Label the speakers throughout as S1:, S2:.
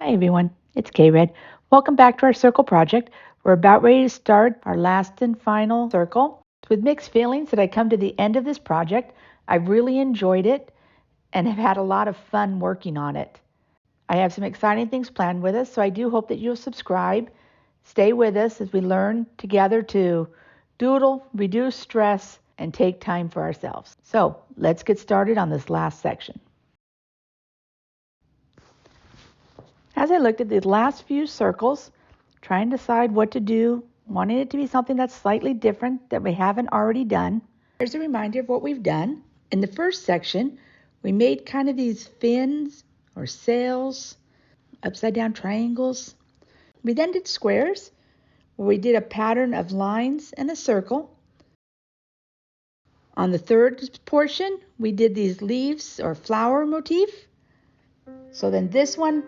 S1: Hi everyone, it's K-Red. Welcome back to our circle project. We're about ready to start our last and final circle. It's with mixed feelings that I come to the end of this project. I've really enjoyed it and have had a lot of fun working on it. I have some exciting things planned with us, so I do hope that you'll subscribe. Stay with us as we learn together to doodle, reduce stress, and take time for ourselves. So let's get started on this last section. As I looked at the last few circles, trying to decide what to do, wanting it to be something that's slightly different that we haven't already done, here's a reminder of what we've done. In the first section, we made kind of these fins or sails, upside down triangles. We then did squares, where we did a pattern of lines and a circle. On the third portion, we did these leaves or flower motif. So then this one,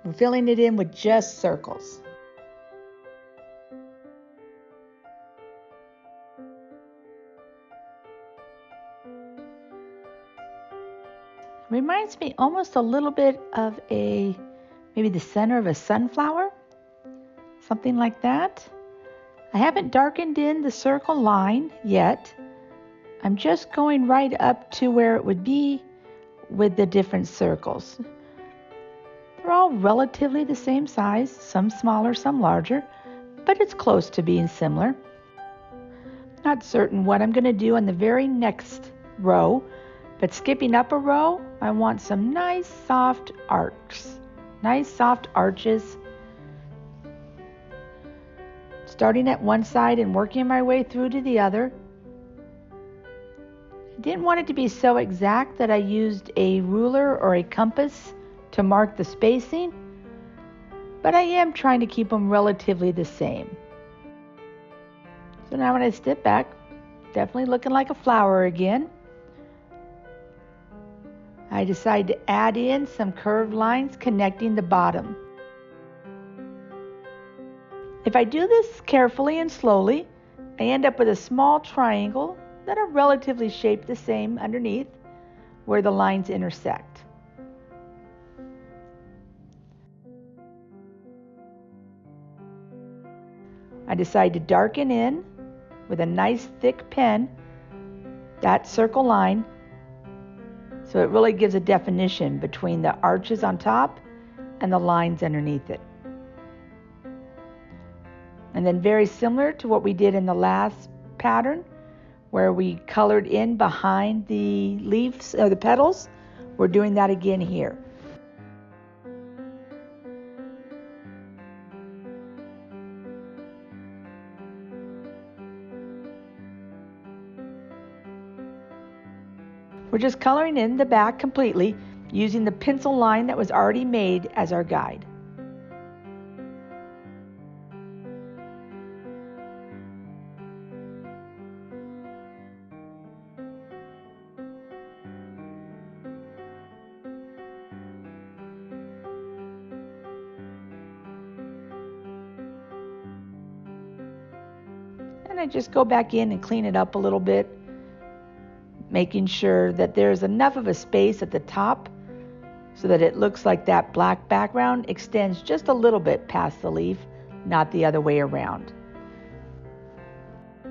S1: we're filling it in with just circles. Reminds me almost a little bit of maybe the center of a sunflower, something like that. I haven't darkened in the circle line yet. I'm just going right up to where it would be with the different circles. They're all relatively the same size, some smaller, some larger, but it's close to being similar. Not certain what I'm going to do on the very next row, but skipping up a row, I want some nice soft arcs, nice soft arches. Starting at one side and working my way through to the other. I didn't want it to be so exact that I used a ruler or a compass to mark the spacing, but I am trying to keep them relatively the same. So now when I step back, definitely looking like a flower again. I decide to add in some curved lines connecting the bottom. If I do this carefully and slowly, I end up with a small triangle that are relatively shaped the same underneath where the lines intersect. I decide to darken in with a nice thick pen that circle line so it really gives a definition between the arches on top and the lines underneath it. And then very similar to what we did in the last pattern where we colored in behind the leaves or the petals, we're doing that again here. We're just coloring in the back completely using the pencil line that was already made as our guide. And I just go back in and clean it up a little bit, making sure that there's enough of a space at the top so that it looks like that black background extends just a little bit past the leaf, not the other way around.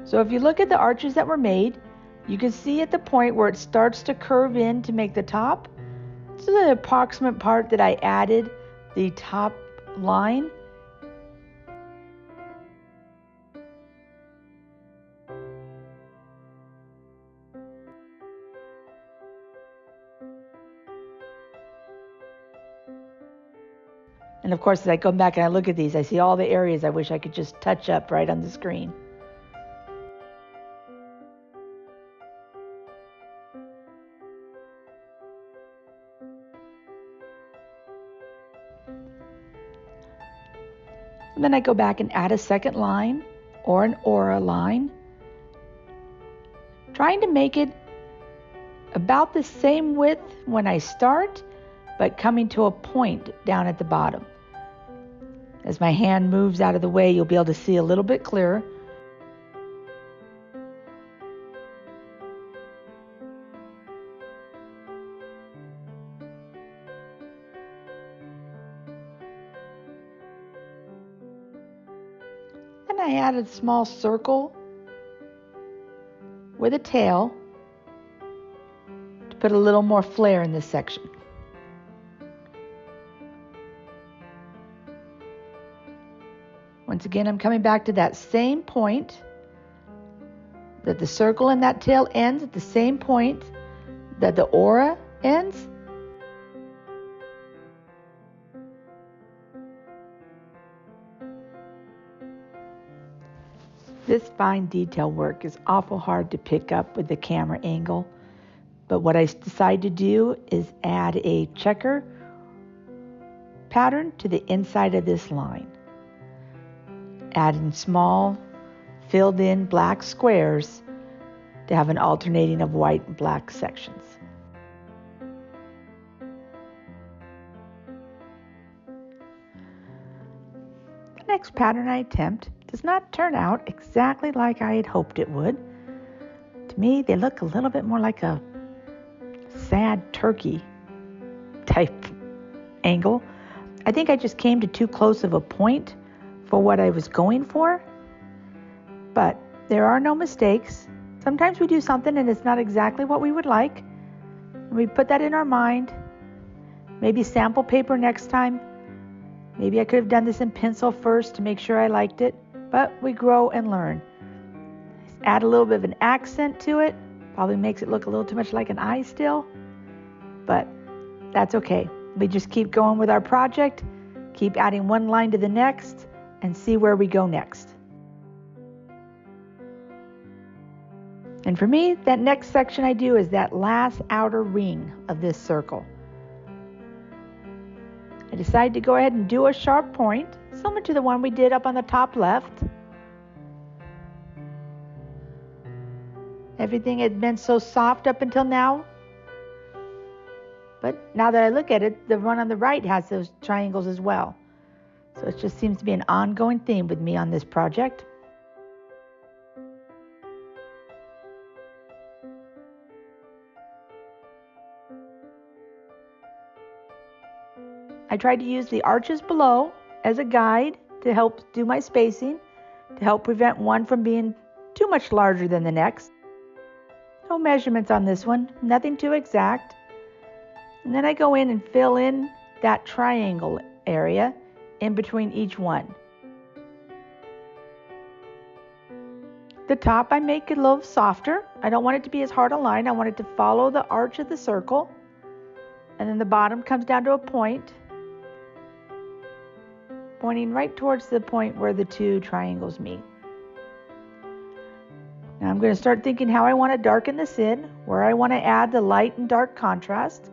S1: So if you look at the arches that were made, you can see at the point where it starts to curve in to make the top. So the approximate part that I added the top line. And of course, as I go back and I look at these, I see all the areas I wish I could just touch up right on the screen. And then I go back and add a second line or an aura line, trying to make it about the same width when I start, but coming to a point down at the bottom. As my hand moves out of the way, you'll be able to see a little bit clearer. Then I added a small circle with a tail to put a little more flair in this section. Once again, I'm coming back to that same point, that the circle and that tail ends at the same point that the aura ends. This fine detail work is awful hard to pick up with the camera angle, but what I decided to do is add a checker pattern to the inside of this line, adding small filled in black squares to have an alternating of white and black sections. The next pattern I attempt does not turn out exactly like I had hoped it would. To me, they look a little bit more like a sad turkey type angle. I think I just came to too close of a point for what I was going for. But there are no mistakes. Sometimes we do something and it's not exactly what we would like. And we put that in our mind. Maybe sample paper next time. Maybe I could have done this in pencil first to make sure I liked it. But we grow and learn. Add a little bit of an accent to it. Probably makes it look a little too much like an eye still. But that's okay. We just keep going with our project. Keep adding one line to the next and see where we go next. And for me, that next section I do is that last outer ring of this circle. I decided to go ahead and do a sharp point, similar to the one we did up on the top left. Everything had been so soft up until now. But now that I look at it, the one on the right has those triangles as well. So it just seems to be an ongoing theme with me on this project. I tried to use the arches below as a guide to help do my spacing, to help prevent one from being too much larger than the next. No measurements on this one, nothing too exact. And then I go in and fill in that triangle area in between each one. The top I make it a little softer. I don't want it to be as hard a line. I want it to follow the arch of the circle. And then the bottom comes down to a point, pointing right towards the point where the two triangles meet. Now I'm going to start thinking how I want to darken this in, where I want to add the light and dark contrast.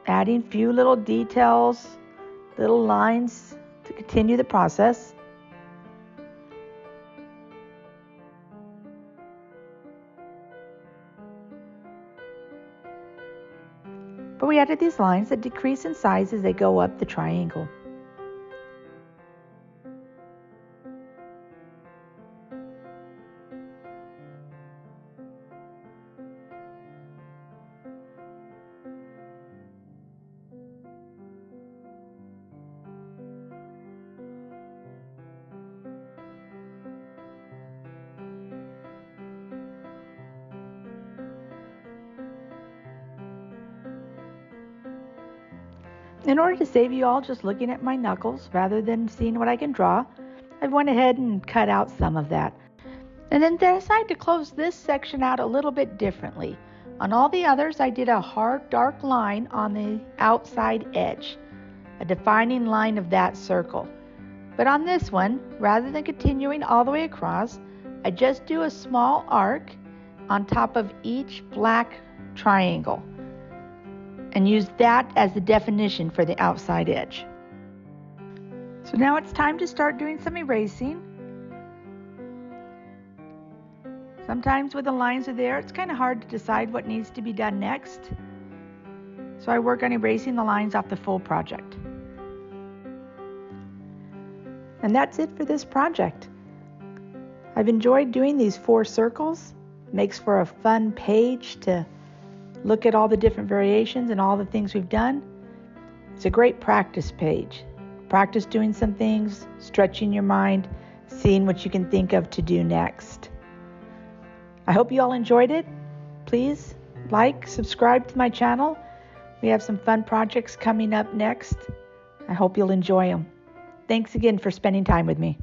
S1: Adding a few little details, little lines to continue the process. But we added these lines that decrease in size as they go up the triangle. In order to save you all just looking at my knuckles rather than seeing what I can draw, I went ahead and cut out some of that. And then decided to close this section out a little bit differently. On all the others, I did a hard dark line on the outside edge, a defining line of that circle. But on this one, rather than continuing all the way across, I just do a small arc on top of each black triangle, and use that as the definition for the outside edge. So now it's time to start doing some erasing. Sometimes when the lines are there, it's kind of hard to decide what needs to be done next. So I work on erasing the lines off the full project. And that's it for this project. I've enjoyed doing these 4 circles. It makes for a fun page to look at all the different variations and all the things we've done. It's a great practice page. Practice doing some things, stretching your mind, seeing what you can think of to do next. I hope you all enjoyed it. Please like, subscribe to my channel. We have some fun projects coming up next. I hope you'll enjoy them. Thanks again for spending time with me.